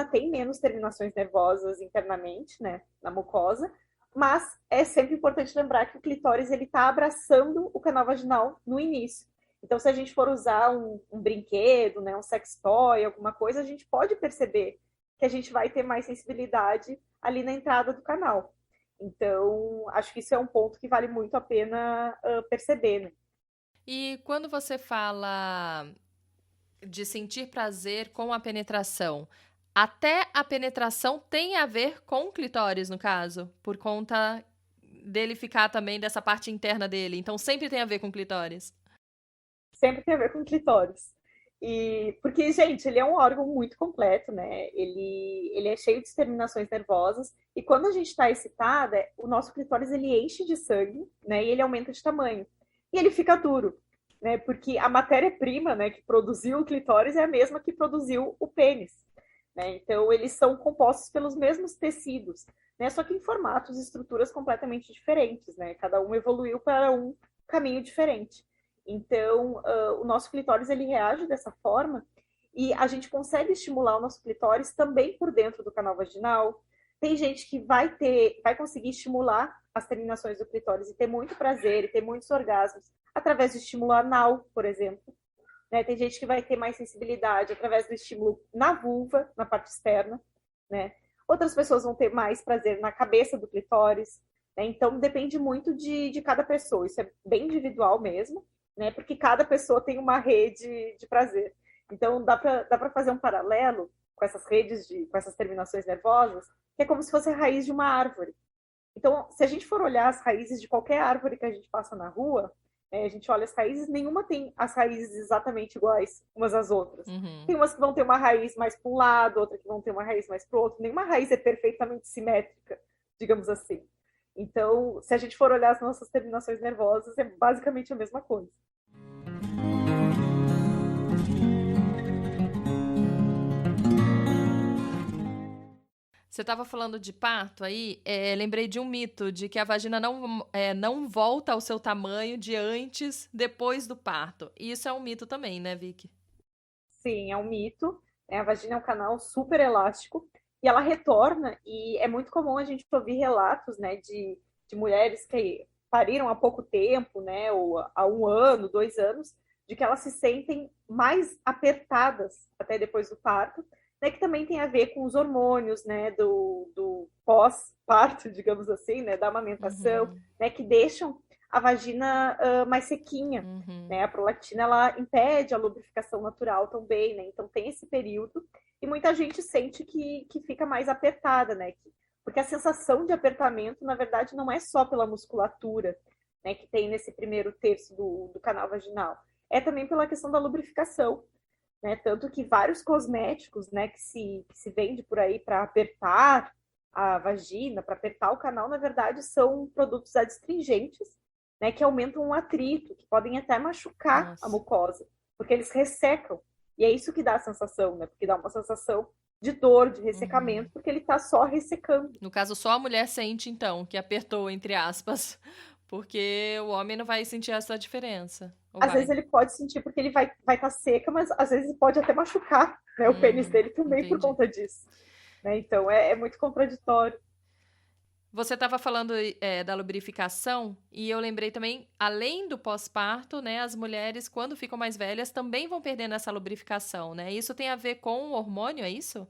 tem menos terminações nervosas internamente, né? Na mucosa, mas é sempre importante lembrar que o clitóris ele está abraçando o canal vaginal no início. Então, se a gente for usar um brinquedo, né? Um sex toy, alguma coisa, a gente pode perceber que a gente vai ter mais sensibilidade ali na entrada do canal. Então, acho que isso é um ponto que vale muito a pena perceber, né? E quando você fala de sentir prazer com a penetração, Até a penetração tem a ver com o clitóris, no caso, por conta dele ficar também dessa parte interna dele. Então, sempre tem a ver com o clitóris. Sempre tem a ver com o clitóris. Porque, gente, ele é um órgão muito completo, né? Ele é cheio de terminações nervosas. E quando a gente está excitada, o nosso clitóris ele enche de sangue, né? E ele aumenta de tamanho. E ele fica duro, né? Porque a matéria-prima, né, que produziu o clitóris é a mesma que produziu o pênis, né? Então, eles são compostos pelos mesmos tecidos, né? Só que em formatos e estruturas completamente diferentes, né? Cada um evoluiu para um caminho diferente. Então, o nosso clitóris ele reage dessa forma e a gente consegue estimular o nosso clitóris também por dentro do canal vaginal. Tem gente que vai conseguir estimular as terminações do clitóris e ter muito prazer e ter muitos orgasmos através do estímulo anal, por exemplo. Né? Tem gente que vai ter mais sensibilidade através do estímulo na vulva, na parte externa, né? Outras pessoas vão ter mais prazer na cabeça do clitóris, né? Então, depende muito de cada pessoa. Isso é bem individual mesmo, né? Porque cada pessoa tem uma rede de prazer. Então, dá para fazer um paralelo com essas redes, com essas terminações nervosas, que é como se fosse a raiz de uma árvore. Então, se a gente for olhar as raízes de qualquer árvore que a gente passa na rua, a gente olha as raízes, nenhuma tem as raízes exatamente iguais umas às outras. Uhum. Tem umas que vão ter uma raiz mais para um lado, outra que vão ter uma raiz mais para o outro. Nenhuma raiz é perfeitamente simétrica, digamos assim. Então, se a gente for olhar as nossas terminações nervosas, é basicamente a mesma coisa. Você estava falando de parto aí, lembrei de um mito, de que a vagina não volta ao seu tamanho de antes, depois do parto. E isso é um mito também, né, Vicky? Sim, é um mito. A vagina é um canal super elástico e ela retorna, e é muito comum a gente ouvir relatos, né, de mulheres que pariram há pouco tempo, né, ou há 1 ano, 2 anos, de que elas se sentem mais apertadas até depois do parto, né, que também tem a ver com os hormônios, né, do pós-parto, digamos assim, né, da amamentação, né, que deixam a vagina mais sequinha, né, a prolactina, ela impede a lubrificação natural também, né, então tem esse período, e muita gente sente que fica mais apertada, né, porque a sensação de apertamento, na verdade, não é só pela musculatura, né, que tem nesse primeiro terço do canal vaginal, é também pela questão da lubrificação, né? Tanto que vários cosméticos, né, que se vende por aí para apertar a vagina, para apertar o canal, na verdade, são produtos adstringentes, né, que aumentam o atrito, que podem até machucar a mucosa, porque eles ressecam. E é isso que dá a sensação, né? Porque dá uma sensação de dor, de ressecamento, porque ele está só ressecando. No caso, só a mulher sente, então, que apertou, entre aspas, porque o homem não vai sentir essa diferença. Às vezes ele pode sentir porque ele vai estar seca, mas às vezes pode até machucar, né, o pênis dele também, entendi, por conta disso. Né? Então é muito contraditório. Você estava falando da lubrificação e eu lembrei também, além do pós-parto, né, as mulheres, quando ficam mais velhas, também vão perdendo essa lubrificação, né? Isso tem a ver com o hormônio, é isso?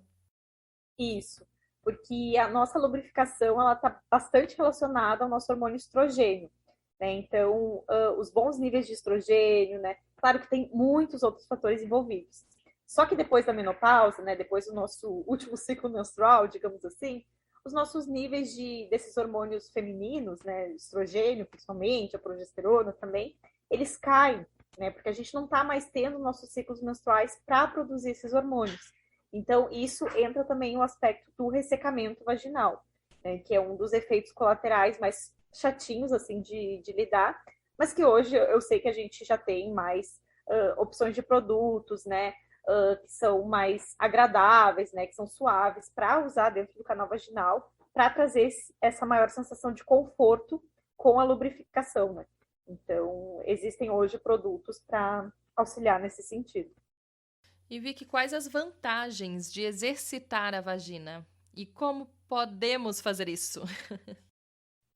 Isso, porque a nossa lubrificação ela está bastante relacionada ao nosso hormônio estrogênio. Né? Então, os bons níveis de estrogênio, né? Claro que tem muitos outros fatores envolvidos. Só que depois da menopausa, né, depois do nosso último ciclo menstrual, digamos assim, os nossos níveis desses hormônios femininos, né, estrogênio principalmente, a progesterona também, eles caem, né, porque a gente não está mais tendo nossos ciclos menstruais para produzir esses hormônios. Então, isso entra também no aspecto do ressecamento vaginal, né, que é um dos efeitos colaterais mais chatinhos, assim, de lidar, mas que hoje eu sei que a gente já tem mais opções de produtos, né, que são mais agradáveis, né, que são suaves para usar dentro do canal vaginal, para trazer essa maior sensação de conforto com a lubrificação, né? Então, existem hoje produtos para auxiliar nesse sentido. E Vicky, quais as vantagens de exercitar a vagina? E como podemos fazer isso?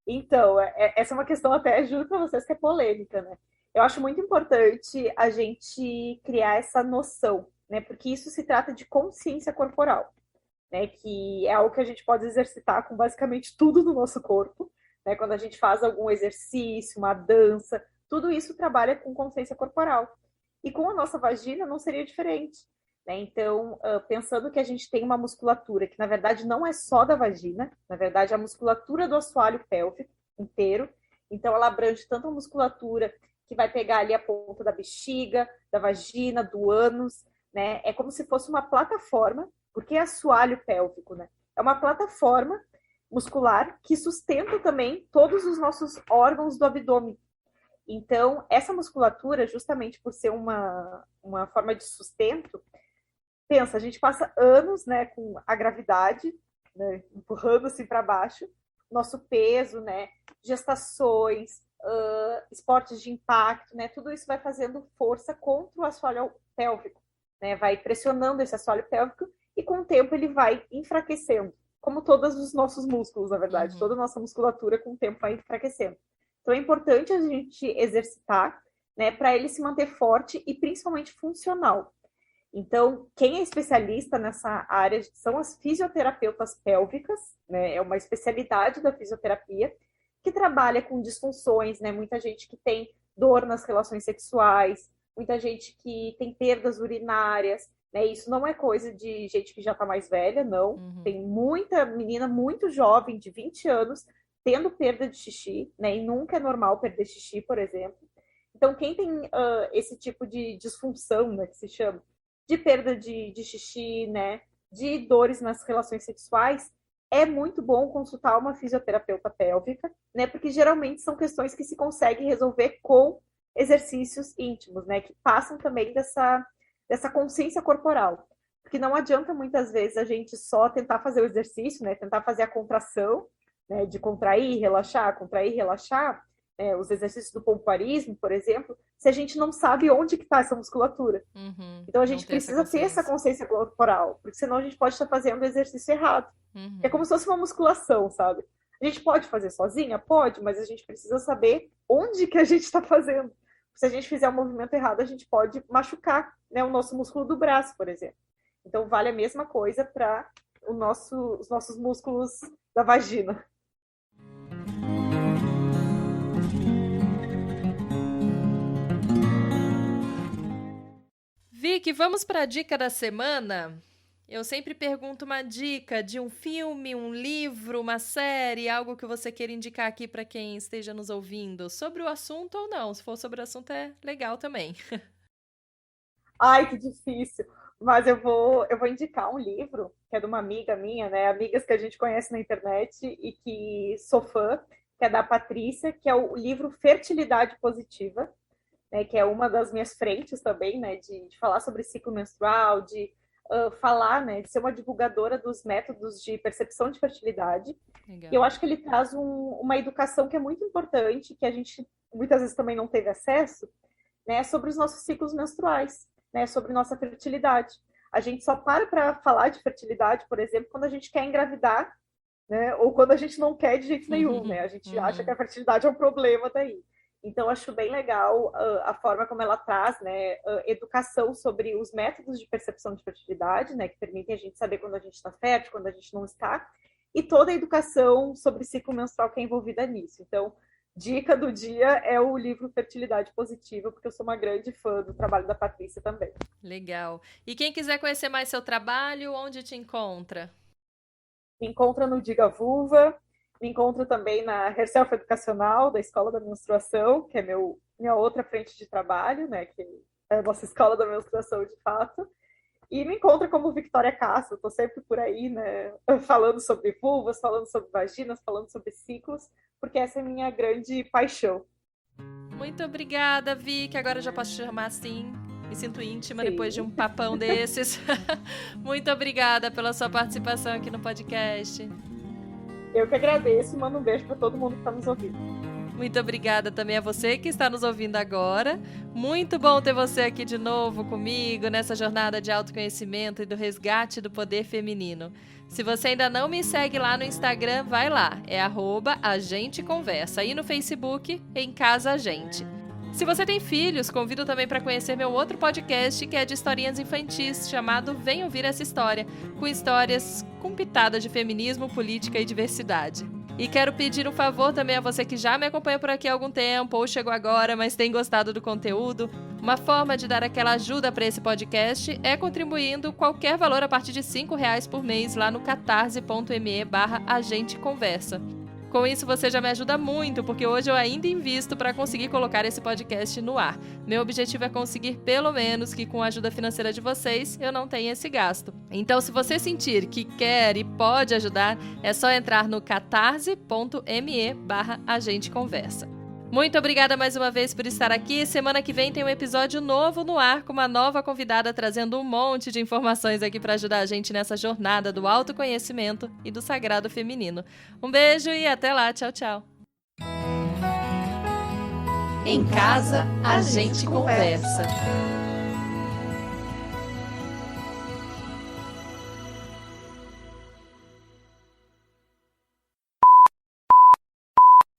Então, essa é uma questão até, juro para vocês, que é polêmica, né? Eu acho muito importante a gente criar essa noção, né? Porque isso se trata de consciência corporal, né? Que é algo que a gente pode exercitar com basicamente tudo no nosso corpo, né? Quando a gente faz algum exercício, uma dança, tudo isso trabalha com consciência corporal. E com a nossa vagina não seria diferente. né? Então, pensando que a gente tem uma musculatura que, na verdade, não é só da vagina, na verdade, é a musculatura do assoalho pélvico inteiro. Então, ela abrange tanto a musculatura que vai pegar ali a ponta da bexiga, da vagina, do ânus, né? É como se fosse uma plataforma, porque é assoalho pélvico, né? É uma plataforma muscular que sustenta também todos os nossos órgãos do abdômen. Então, essa musculatura, justamente por ser uma forma de sustento, pensa, a gente passa anos, né, com a gravidade, né, empurrando assim para baixo, nosso peso, né, gestações, esportes de impacto, né, tudo isso vai fazendo força contra o assoalho pélvico, né, vai pressionando esse assoalho pélvico e com o tempo ele vai enfraquecendo, como todos os nossos músculos, na verdade, toda a nossa musculatura com o tempo vai enfraquecendo. Então é importante a gente exercitar, né, para ele se manter forte e principalmente funcional. Então, quem é especialista nessa área são as fisioterapeutas pélvicas, né? É uma especialidade da fisioterapia que trabalha com disfunções, né? Muita gente que tem dor nas relações sexuais, muita gente que tem perdas urinárias, né? Isso não é coisa de gente que já está mais velha, não. Tem muita menina muito jovem, de 20 anos, tendo perda de xixi, né? E nunca é normal perder xixi, por exemplo. Então, quem tem esse tipo de disfunção, né, que se chama, de perda de xixi, né, de dores nas relações sexuais, é muito bom consultar uma fisioterapeuta pélvica, né, porque geralmente são questões que se conseguem resolver com exercícios íntimos, né, que passam também dessa consciência corporal. Porque não adianta muitas vezes a gente só tentar fazer o exercício, né, tentar fazer a contração, né, de contrair, relaxar, os exercícios do pompoarismo, por exemplo, se a gente não sabe onde que está essa musculatura. Então a gente precisa ter essa consciência corporal, porque senão a gente pode estar fazendo o exercício errado. É como se fosse uma musculação, sabe? A gente pode fazer sozinha? Pode, mas a gente precisa saber onde que a gente está fazendo. Se a gente fizer um movimento errado, a gente pode machucar, né, o nosso músculo do braço, por exemplo. Então vale a mesma coisa para os nossos músculos da vagina. Vicky, vamos para a dica da semana? Eu sempre pergunto uma dica de um filme, um livro, uma série, algo que você queira indicar aqui para quem esteja nos ouvindo, sobre o assunto ou não. Se for sobre o assunto é legal também. Ai, que difícil. Mas eu vou indicar um livro que é de uma amiga minha, né? Amigas que a gente conhece na internet e que sou fã, que é da Patrícia, que é o livro Fertilidade Positiva, né, que é uma das minhas frentes também, né, de falar sobre ciclo menstrual, de falar, né, de ser uma divulgadora dos métodos de percepção de fertilidade. Legal. E eu acho que ele traz uma educação que é muito importante, que a gente muitas vezes também não teve acesso, né, sobre os nossos ciclos menstruais, né, sobre nossa fertilidade. A gente só para falar de fertilidade, por exemplo, quando a gente quer engravidar, né, ou quando a gente não quer de jeito nenhum, né, a gente acha que a fertilidade é um problema daí. Então, acho bem legal a forma como ela traz, né, educação sobre os métodos de percepção de fertilidade, né, que permitem a gente saber quando a gente está fértil, quando a gente não está, e toda a educação sobre ciclo menstrual que é envolvida nisso. Então, dica do dia é o livro Fertilidade Positiva, porque eu sou uma grande fã do trabalho da Patrícia também. Legal. E quem quiser conhecer mais seu trabalho, onde te encontra? Me encontra no Diga Vulva. Me encontro também na Herself Educacional, da Escola da Menstruação, que é minha outra frente de trabalho, né, que é a nossa Escola da Menstruação, de fato. E me encontro como Victoria Castro, estou sempre por aí, né, falando sobre vulvas, falando sobre vaginas, falando sobre ciclos, porque essa é a minha grande paixão. Muito obrigada, Vicky. Agora eu já posso te chamar assim. Me sinto íntima. Sim. Depois de um papão desses. Muito obrigada pela sua participação aqui no podcast. Eu que agradeço e mando um beijo para todo mundo que está nos ouvindo. Muito obrigada também a você que está nos ouvindo agora. Muito bom ter você aqui de novo comigo nessa jornada de autoconhecimento e do resgate do poder feminino. Se você ainda não me segue lá no Instagram, vai lá. É @agenteconversa. E no Facebook, Em Casa a Gente. Se você tem filhos, convido também para conhecer meu outro podcast, que é de historinhas infantis, chamado Vem Ouvir Essa História, com histórias com pitadas de feminismo, política e diversidade. E quero pedir um favor também a você que já me acompanha por aqui há algum tempo ou chegou agora, mas tem gostado do conteúdo. Uma forma de dar aquela ajuda para esse podcast é contribuindo qualquer valor a partir de R$5 por mês lá no catarse.me/agenteconversa. Com isso você já me ajuda muito, porque hoje eu ainda invisto para conseguir colocar esse podcast no ar. Meu objetivo é conseguir pelo menos que com a ajuda financeira de vocês eu não tenha esse gasto. Então se você sentir que quer e pode ajudar, é só entrar no catarse.me/agenteconversa. Muito obrigada mais uma vez por estar aqui. Semana que vem tem um episódio novo no ar com uma nova convidada trazendo um monte de informações aqui para ajudar a gente nessa jornada do autoconhecimento e do sagrado feminino. Um beijo e até lá. Tchau, tchau. Em casa, a gente conversa.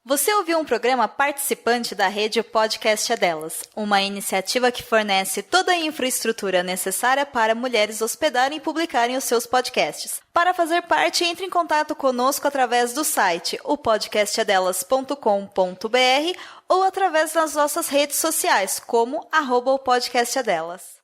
Você ouviu um programa participante da rede Podcast é Delas, uma iniciativa que fornece toda a infraestrutura necessária para mulheres hospedarem e publicarem os seus podcasts. Para fazer parte, entre em contato conosco através do site opodcastadelas.com.br ou através das nossas redes sociais, como @opodcastadelas.